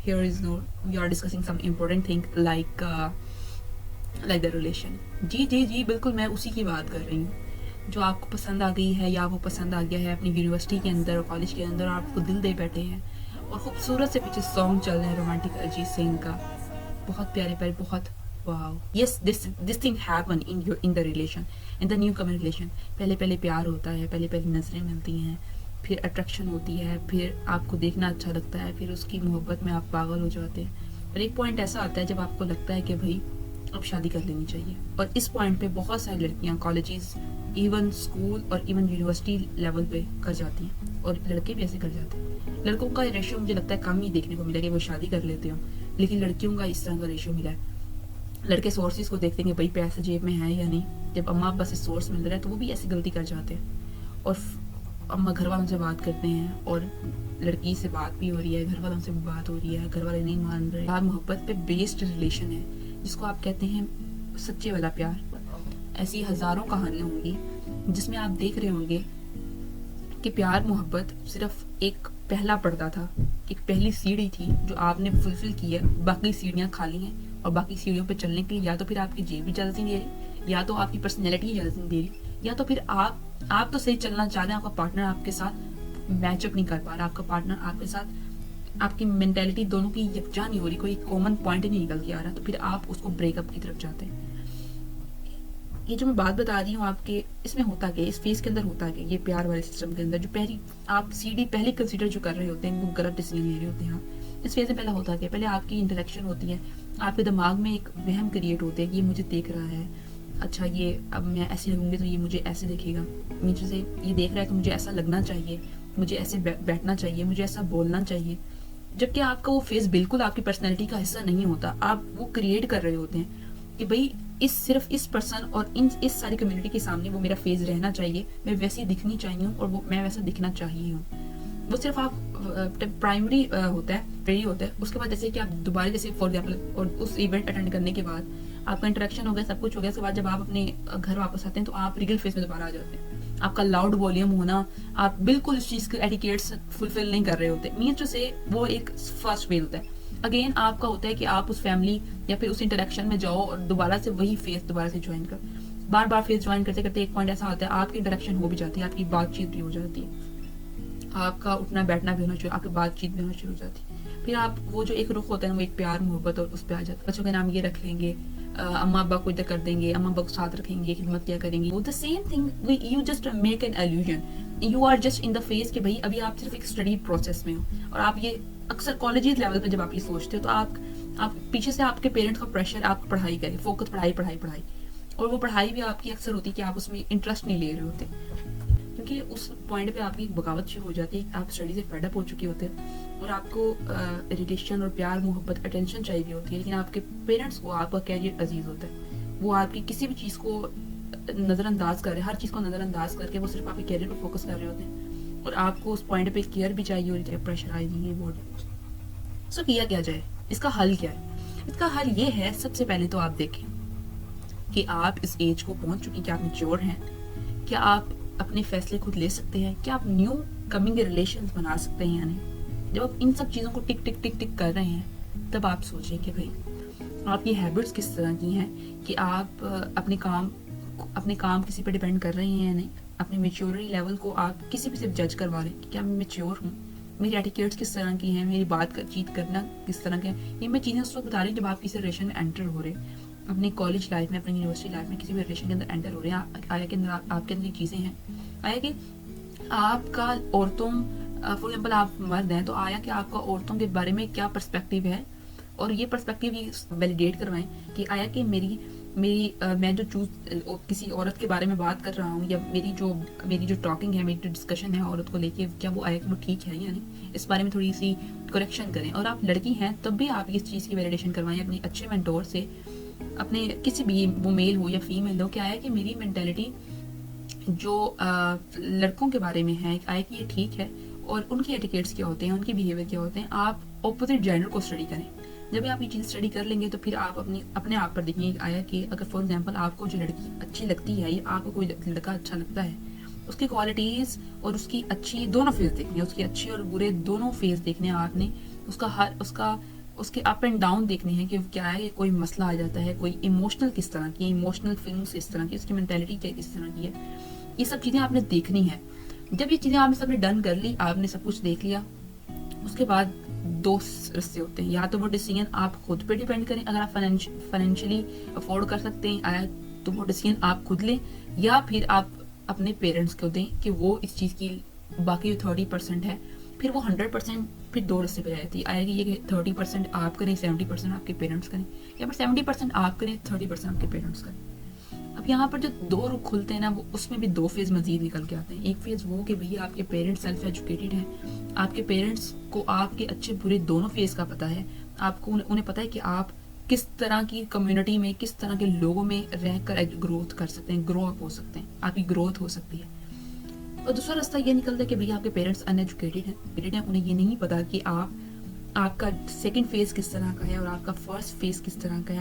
here is no, we are discussing some important thing like the relation. जी बिल्कुल मैं उसी की बात कर रही हूँ जो आपको पसंद आ गई है या वो पसंद आ गया है अपनी यूनिवर्सिटी के अंदर और कॉलेज के अंदर, आपको दिल दे बैठे हैं और खूबसूरत से पीछे सॉन्ग चल रहे हैं रोमांटिक अरिजीत सिंह का, बहुत प्यारे प्यारे, बहुत wow. Yes, this thing happen in the relation, in the new Qamar relation. पहले पहले प्यार होता है, पहले पहले नज़रें मिलती हैं, फिर अट्रैक्शन होती है, फिर आपको देखना अच्छा लगता है, फिर उसकी मोहब्बत में आप पागल हो जाते हैं और एक पॉइंट ऐसा आता है जब आपको लगता है कि भाई अब शादी कर लेनी चाहिए. और इस पॉइंट पे बहुत सारी लड़कियां कॉलेजेस, इवन स्कूल और इवन यूनिवर्सिटी लेवल पे कर जाती हैं और लड़के भी ऐसे कर जाते हैं. लड़कों का रेशियो मुझे लगता है कम ही देखने को मिला कि वो शादी कर लेते हो, लेकिन लड़कियों का इस तरह का रेशियो मिला है. लड़के सोर्सेज को देखते हैं कि भाई पैसे जेब में है या नहीं. जब अम्मा अब्बा से सोर्स मिल रहा है तो वो भी ऐसी गलती कर जाते हैं और अम्मा घर वालों से बात करते हैं और लड़की से बात भी हो रही है, घर वालों से भी बात हो रही है, घर वाले नहीं मान रहे. प्यार मोहब्बत पे बेस्ड रिलेशन है जिसको आप कहते हैं सच्चे वाला प्यार. ऐसी हजारों कहानियां होंगी जिसमें आप देख रहे होंगे कि प्यार मोहब्बत सिर्फ एक पहला पर्दा था, एक पहली सीढ़ी थी जो आपने फुलफिल की है, बाकी सीढ़ियां खाली हैं और बाकी सीढ़ियों पे चलने के लिए या तो फिर आपकी जेब इजाजत नहीं दे रही, या तो आपकी पर्सनैलिटी इजाजत नहीं दे रही, या तो फिर आप तो सही चलना चाह रहे हैं, आपका पार्टनर आपके साथ मैचअप नहीं कर पा रहा, आपका पार्टनर आपके साथ, आपकी मेंटेलिटी दोनों की यकजा नहीं हो रही, कोई कॉमन पॉइंट नहीं निकल के आ रहा, तो फिर आप उसको ब्रेकअप की तरफ जाते हैं. ये जो मैं बात बता रही हूँ आपके, इसमें होता क्या, इस फेज के अंदर होता क्या, ये प्यार वाले सिस्टम के अंदर जो पहली आप सीढ़ी पहले कंसीडर जो कर रहे होते हैं वो गलत डिसीजन ले रहे होते हैं. इस फेज में पहला होता क्या, पहले आपकी इंटरेक्शन होती है, आपके दिमाग में एक वहम क्रिएट होते हैं कि ये मुझे देख रहा है, अच्छा ये अब मैं ऐसे लगूंगी तो ये मुझे ऐसे देखेगा, मुझे से ये देख रहा है तो मुझे ऐसा लगना चाहिए, मुझे ऐसे बैठना चाहिए, मुझे ऐसा बोलना चाहिए. जबकि आपका वो फेस बिल्कुल आपकी पर्सनैलिटी का हिस्सा नहीं होता. आप वो क्रिएट कर रहे होते हैं कि भाई सिर्फ इस पर्सन और इस सारी कम्युनिटी के सामने वो मेरा फेस रहना चाहिए, मैं वैसी दिखनी चाहिए हूँ और वो मैं वैसा दिखना चाहिए हूँ. वो सिर्फ आप प्राइमरी होता है. उसके बाद जैसे कि आप दोबारा जैसे फॉर एग्जाम्पल और उस इवेंट अटेंड करने के बाद आपका इंटरेक्शन हो गया, सब कुछ हो गया, उसके बाद जब आप अपने घर वापस आते हैं तो आप रियल फेस में दोबारा आ जाते हैं. आपका लाउड वॉल्यूम होना, आप बिल्कुल इस चीज़ के एटिकेट्स फुलफिल नहीं कर रहे होते. मीन्स से वो एक फर्स्ट फेज होता है. अगेन आपका होता है कि आप उस फैमिली या फिर उस इंटरेक्शन में जाओ और दोबारा से वही फेस दोबारा से ज्वाइन कर, बार बार फेस ज्वाइन करते करते एक पॉइंट ऐसा आता है आपकी इंटरेक्शन हो भी जाती है, आपकी बातचीत भी हो जाती है, आपका उठना बैठना भी होना चाहिए, आपकी बातचीत भी होना शुरू हो जाती है. फिर आप वो जो एक रुख होता है ना, वो एक प्यार मोहब्बत और उस पर आ जाता है. बच्चों का नाम ये रख लेंगे, अम्मा अब्बा को इधर कर देंगे, अम्मा अब्बा को साथ रखेंगे, खिदमत क्या करेंगे. वो the same thing, you just make an illusion, you are just in the phase कि भाई अभी आप सिर्फ एक स्टडी प्रोसेस में हो. और आप ये अक्सर कॉलेज लेवल पे जब आप ये सोचते हो तो आप पीछे से आपके पेरेंट्स का प्रेशर, आप पढ़ाई करें, फोकस पढ़ाई पढ़ाई पढ़ाई, और वो पढ़ाई भी आपकी अक्सर होती है कि आप उसमें इंटरेस्ट नहीं ले रहे होते क्योंकि उस पॉइंट पे आपकी बगावत शुरू हो जाती है, आप स्टडी से फेडअप हो चुके होते हैं और आपको रिलेशन और प्यार मोहब्बत अटेंशन चाहिए होती है. लेकिन आपके पेरेंट्स को आपका कैरियर अजीज होता है, वो आपकी किसी भी चीज़ को नज़रअंदाज कर रहे हैं, हर चीज़ को नज़रअंदाज करके वो सिर्फ आपके कैरियर पर फोकस कर रहे होते हैं और आपको उस पॉइंट पे केयर भी चाहिए होती है, प्रेशराइजिंग ये वो. सो किया क्या जाए, इसका हल क्या है? इसका हल ये है, सबसे पहले तो आप देखें कि आप इस एज को पहुंच चुके हैं, क्या आप मैच्योर हैं, क्या आप अपने फैसले खुद ले सकते हैं, क्या आप न्यू कमिंग रिलेशंस बना सकते हैं या नहीं. जब आप इन सब चीज़ों को टिक टिक टिक टिक कर रहे हैं तब आप सोचें कि भाई आप ये हैबिट्स किस तरह की हैं कि आप अपने काम किसी पर डिपेंड कर रहे हैं या नहीं. अपने मेच्योरिटी लेवल को आप किसी भी से जज करवा रहे हैं कि क्या मैं मेच्योर हूँ, मेरी एटिकेट्स किस तरह की हैं, मेरी बातचीत करना किस तरह के हैं. ये मैं चीज़ें उस वक्त बता रही हूँ जब आप किसी रिलेशन में एंटर हो रहे हैं, अपनी कॉलेज लाइफ में, अपनी यूनिवर्सिटी लाइफ में किसी भी रिलेशन के अंदर एंटर हो रहे हैं. आया के अंदर आपके अंदर चीज़ें हैं, आया कि आपका औरतों, फॉर एग्जाम्पल आप मर्द हैं तो आया कि आपका औरतों के बारे में क्या पर्सपेक्टिव है, और ये पर्सपेक्टिव ये वैलिडेट करवाएं कि आया कि मैं जो किसी औरत के बारे में बात कर रहा हूँ या मेरी जो टॉकिंग है, मेरी जो डिस्कशन है औरत को लेके, क्या वो आया कि वो ठीक है या नहीं, इस बारे में थोड़ी सी करेक्शन करें. और आप लड़की हैं तब भी आप इस चीज़ की वैलिडेशन करवाएं अपने अच्छे मेंटोर से, अपने किसी भी, वो मेल हो या फीमेल हो, क्या आया कि मेरी मेंटेलिटी जो लड़कों के बारे में है, आया कि ये ठीक है और उनके एटिकेट्स क्या होते हैं, उनके बिहेवियर क्या होते हैं. आप ऑपोजिट जेंडर को स्टडी करें. जब आप ये चीज़ स्टडी कर लेंगे तो फिर आप अपने आप पर देखेंगे आया कि अगर फॉर एग्जांपल आपको जो लड़की अच्छी लगती है या आपको कोई लड़का अच्छा लगता है, उसकी क्वालिटीज़ और उसकी अच्छी दोनों फेस देखनी है, उसके अच्छे और बुरे दोनों फेस देखने हैं आपने. उसका اس کے اپ اینڈ ڈاؤن دیکھنے ہیں کہ کیا ہے، کوئی مسئلہ آ جاتا ہے، کوئی ایموشنل کس طرح کی، ایموشنل فیلنگس کس طرح کی، اس کی مینٹیلٹی کیا کس طرح کی ہے، یہ سب چیزیں آپ نے دیکھنی ہیں. جب یہ چیزیں آپ نے سب نے ڈن کر لی، آپ نے سب کچھ دیکھ لیا، اس کے بعد دو رستے ہوتے ہیں. یا تو وہ ڈیسیژن آپ خود پہ ڈیپینڈ کریں، اگر آپ فائنینشلی افورڈ کر سکتے ہیں تو وہ ڈیسیژن آپ خود لیں، یا پھر آپ اپنے پیرنٹس کو دیں کہ وہ اس چیز کی باقی 30% ہے، پھر وہ 100% پھر دو رستے پہ آئے گی. یہ کہ 30% آپ کریں، 70% آپ کے پیرنٹس کریں، یا پھر 70% آپ کریں، 30% آپ کے پیرنٹس کریں. اب یہاں پر جو دو رخ کھلتے ہیں نا، وہ اس میں بھی دو فیز مزید نکل کے آتے ہیں. ایک فیز وہ کہ بھئی آپ کے پیرنٹس سیلف ایجوکیٹڈ ہیں، آپ کے پیرنٹس کو آپ کے اچھے برے دونوں فیز کا پتہ ہے، آپ کو انہیں پتہ ہے کہ آپ کس طرح کی کمیونٹی میں، کس طرح کے لوگوں میں رہ کر گروتھ کر سکتے ہیں، گرو اپ ہو سکتے ہیں، آپ کی گروتھ ہو سکتی ہے. اور دوسرا راستہ یہ نکلتا ہے کہ بھئی آپ کے پیرنٹس ان ایجوکیٹڈ ہیں، انہیں یہ نہیں پتا کہ آپ کا سیکنڈ فیز کس طرح کا ہے اور آپ کا فرسٹ فیز کس طرح کا ہے،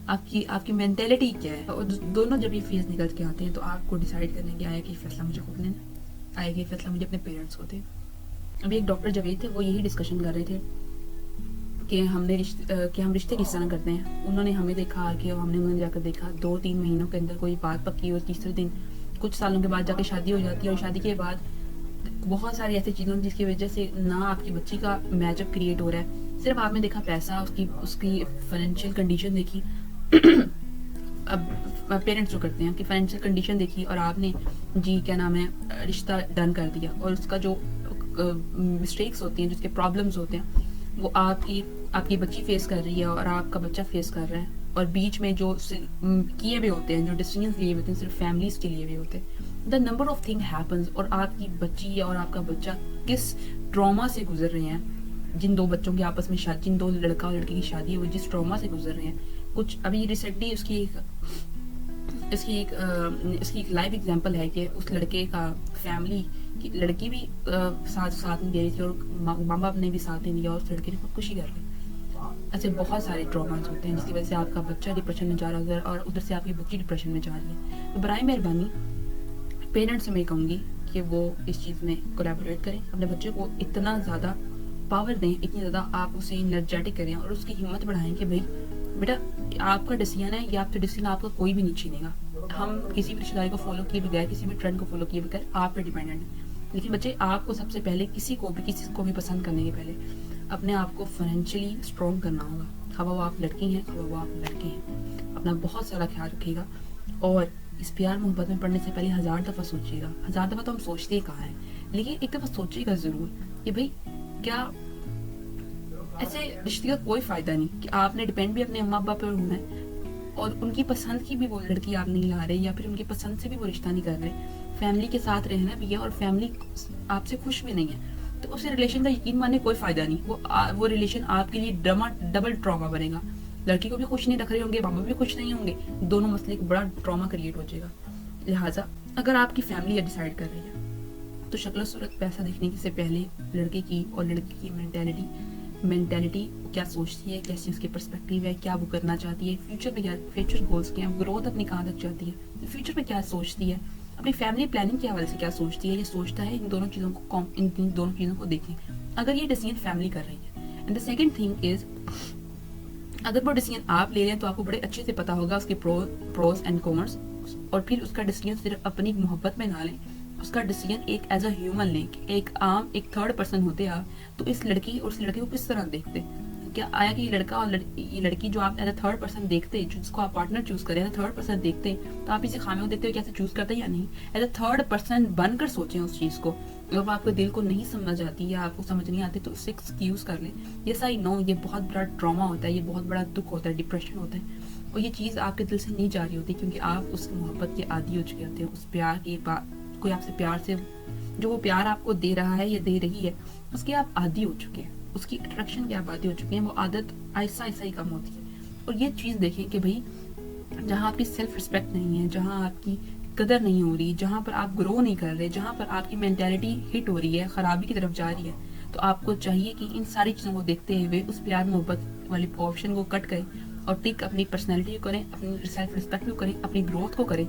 آپ کی مینٹیلٹی کیا ہے. اور دونوں جب یہ فیز نکل کے آتے ہیں تو آپ کو ڈیسائیڈ کرنے کی آیا کہ یہ فیصلہ مجھے خود لینا، آیا کہ یہ فیصلہ مجھے اپنے پیرنٹس کو دے. ابھی ایک ڈاکٹر جاوید تھے، وہ یہی ڈسکشن کر رہے تھے کہ ہم رشتے کس طرح کرتے ہیں. انہوں نے ہمیں دیکھا کہ ہم نے انہیں جا کر دیکھا 2-3 مہینوں کے اندر کوئی بات پکی اور تیسرے دن کچھ سالوں کے بعد جا کے شادی ہو جاتی ہے، اور شادی کے بعد بہت ساری ایسی چیزیں جس کی وجہ سے نہ آپ کی بچی کا میچ اپ کریٹ ہو رہا ہے، صرف آپ نے دیکھا پیسہ، اس کی فائنینشیل کنڈیشن دیکھی. اب پیرنٹس جو کرتے ہیں کہ فائنینشیل کنڈیشن دیکھی اور آپ نے کیا نام ہے رشتہ ڈن کر دیا، اور اس کا جو مسٹیکس ہوتی ہیں، جس کے پرابلمس ہوتے ہیں، وہ آپ کی بچی فیس کر رہی ہے اور آپ کا بچہ فیس کر رہا ہے. اور بیچ میں جو کیے ہوئے ہوتے ہیں، جو ڈیسیژنس لیے ہوئے ہوتے ہیں، صرف فیملیز کے لیے ہوئے ہوتے ہیں. The number of thing happens, اور آپ کی بچی اور آپ کا بچہ کس ٹراما سے گزر رہے ہیں، جن دو بچوں کے آپس میں جن دو لڑکا اور لڑکی کی شادی ہے، وہ جس ٹراما سے گزر رہے ہیں. کچھ ابھی ریسنٹلی اس کی ایک لائیو ایگزامپل ہے کہ اس لڑکے کا فیملی کی لڑکی بھی ساتھ نہیں دے رہی تھی، اور ماں باپ نے بھی ساتھ نہیں دیا، اور اس لڑکے نے خودکشی کر لی. ایسے بہت سارے ٹراماز ہوتے ہیں جس کی وجہ سے آپ کا بچہ ڈپریشن میں جا رہا ہے اور ادھر سے آپ کی بچی ڈپریشن میں جا رہی ہے. تو برائے مہربانی پیرنٹس سے میں کہوں گی کہ وہ اس چیز میں کولیبوریٹ کریں، اپنے بچے کو اتنا زیادہ پاور دیں، اتنی زیادہ آپ اسے انرجیٹک کریں اور اس کی ہمت بڑھائیں کہ بھائی بیٹا آپ کا ڈیسیژن ہے، یا آپ کا ڈیسیژن آپ کا کوئی بھی نہیں چھینے گا. ہم کسی بھی رشتے داری کو فالو کیے بغیر، کسی بھی ٹرینڈ کو فالو کیے بغیر آپ پہ ڈیپینڈنٹ ہیں. لیکن بچے آپ کو سب سے پہلے کسی کو بھی پسند کرنے کے پہلے اپنے آپ کو فائنینشلی اسٹرانگ کرنا ہوگا. خواہ وہ آپ لڑکی ہیں، خواہ وہ آپ لڑکے ہیں، اپنا بہت سارا خیال رکھیے گا. اور اس پیار محبت میں پڑھنے سے پہلے 1000 دفعہ سوچیے گا. 1000 دفعہ تو ہم سوچتے ہی کہاں ہیں، لیکن ایک دفعہ سوچیے گا ضرور کہ بھائی کیا ایسے رشتے کا کوئی فائدہ نہیں کہ آپ نے ڈپینڈ بھی اپنے اماں ابا پر ہونا ہے، اور ان کی پسند کی بھی وہ لڑکی آپ نہیں لا رہے، یا پھر ان کی پسند سے بھی وہ رشتہ نہیں کر رہے. فیملی کے ساتھ رہنا بھی ہے اور فیملی آپ سے خوش بھی نہیں ہے، تو اس ریلیشن کا یقین ماننے کوئی فائدہ نہیں. وہ ریلیشن آپ کے لیے ڈبل ٹراما بنے گا. لڑکی کو بھی خوش نہیں رکھ رہے ہوں گے، بابا بھی خوش نہیں ہوں گے، دونوں مسئلے کو بڑا ٹراما کریٹ ہو جائے گا. لہٰذا اگر آپ کی فیملی یہ ڈیسائیڈ کر رہی ہے تو شکل و صورت پیسہ دیکھنے سے پہلے لڑکے کی اور لڑکی کی مینٹیلٹی کیا سوچتی ہے، کیسی اس کی پرسپیکٹیو ہے، کیا وہ کرنا چاہتی ہے، فیوچر گولز کیا ہیں، گروتھ اپنی کہاں تک چاہتی ہے، فیوچر میں کیا سوچتی ہے، اپنی فیملی پلاننگ کے حوالے سے کیا سوچتی ہے. یہ سوچتا ہے ان دونوں چیزوں کو دیکھیں اگر یہ ڈیسیژن فیملی کر رہی ہے. And the second thing is, اگر وہ ڈیسیژن آپ لے رہے ہیں تو آپ کو بڑے اچھے سے پتا ہوگا اس کے پروز اینڈ کونس، اور پھر اس کا ڈیسیژن صرف اپنی محبت میں نہ لیں، اس کا ڈیسیژن ایک ایز اے ہیومن لیں. ایک تھرڈ پرسن ہوتے آپ تو اس لڑکی اور اس لڑکے کو کس طرح دیکھتے، کیا آیا کہ یہ لڑکا اور یہ لڑکی جو آپ ایز اے تھرڈ پرسن دیکھتے، جس کو آپ پارٹنر چوز کریں ایز اے تھرڈ پرسن دیکھتے، تو آپ اسے خامیوں دیکھتے ہوئے کیسے چوز کرتے یا نہیں. ایز اے تھرڈ پرسن بن کر سوچیں اس چیز کو. اگر آپ کو دل کو نہیں سمجھ آتی یا آپ کو سمجھ نہیں آتی تو اس سے ایکسکیوز کر لیں. یس آئی نو یہ بہت بڑا ٹراما ہوتا ہے، یہ بہت بڑا دکھ ہوتا ہے، ڈپریشن ہوتا ہے، اور یہ چیز آپ کے دل سے نہیں جا رہی ہوتی کیونکہ آپ اس محبت کے عادی ہو چکے ہوتے ہیں. اس پیار کی کوئی آپ سے پیار سے جو وہ پیار آپ کو دے رہا ہے یا دے رہی ہے اس کے آپ عادی ہو چکے ہیں، اس کی اٹریکشن کے آپ عادی ہو چکے ہیں. وہ عادت آہستہ آہستہ ہی کم ہوتی ہے. اور یہ چیز دیکھیں کہ بھائی جہاں آپ کی سیلف رسپیکٹ نہیں ہے، جہاں آپ کی قدر نہیں ہو رہی، جہاں پر آپ گرو نہیں کر رہے، جہاں پر آپ کی مینٹیلٹی ہٹ ہو رہی ہے، خرابی کی طرف جا رہی ہے، تو آپ کو چاہیے کہ ان ساری چیزوں کو دیکھتے ہوئے اس پیار محبت والی آپشن کو کٹ کریں اور ٹک اپنی پرسنالٹی کو کریں، اپنی سیلف رسپیکٹ کو کریں، اپنی گروتھ کو کریں.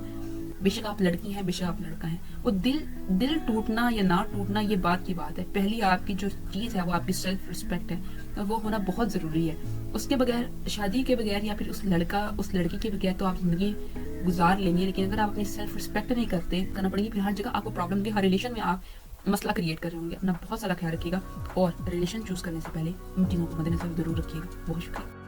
بے شک آپ لڑکی ہیں، بے شک آپ لڑکا ہیں، وہ دل ٹوٹنا یا نہ ٹوٹنا یہ بات کی بات ہے. پہلی آپ کی جو چیز ہے وہ آپ کی سیلف رسپیکٹ ہے، اور وہ ہونا بہت ضروری ہے. اس کے بغیر، شادی کے بغیر یا پھر اس لڑکی کے بغیر تو آپ زندگی گزار لیں گے، لیکن اگر آپ اپنی سیلف رسپیکٹ نہیں کرنا پڑے گی، پھر ہر جگہ آپ کو پرابلم کی، ہر ریلیشن میں آپ مسئلہ کریٹ کر رہے ہوں گے. اپنا بہت سارا خیال رکھیے گا، اور ریلیشن چوز کرنے سے پہلے ان چیزوں کو مد نظر ضرور رکھیے گا. بہت شکریہ.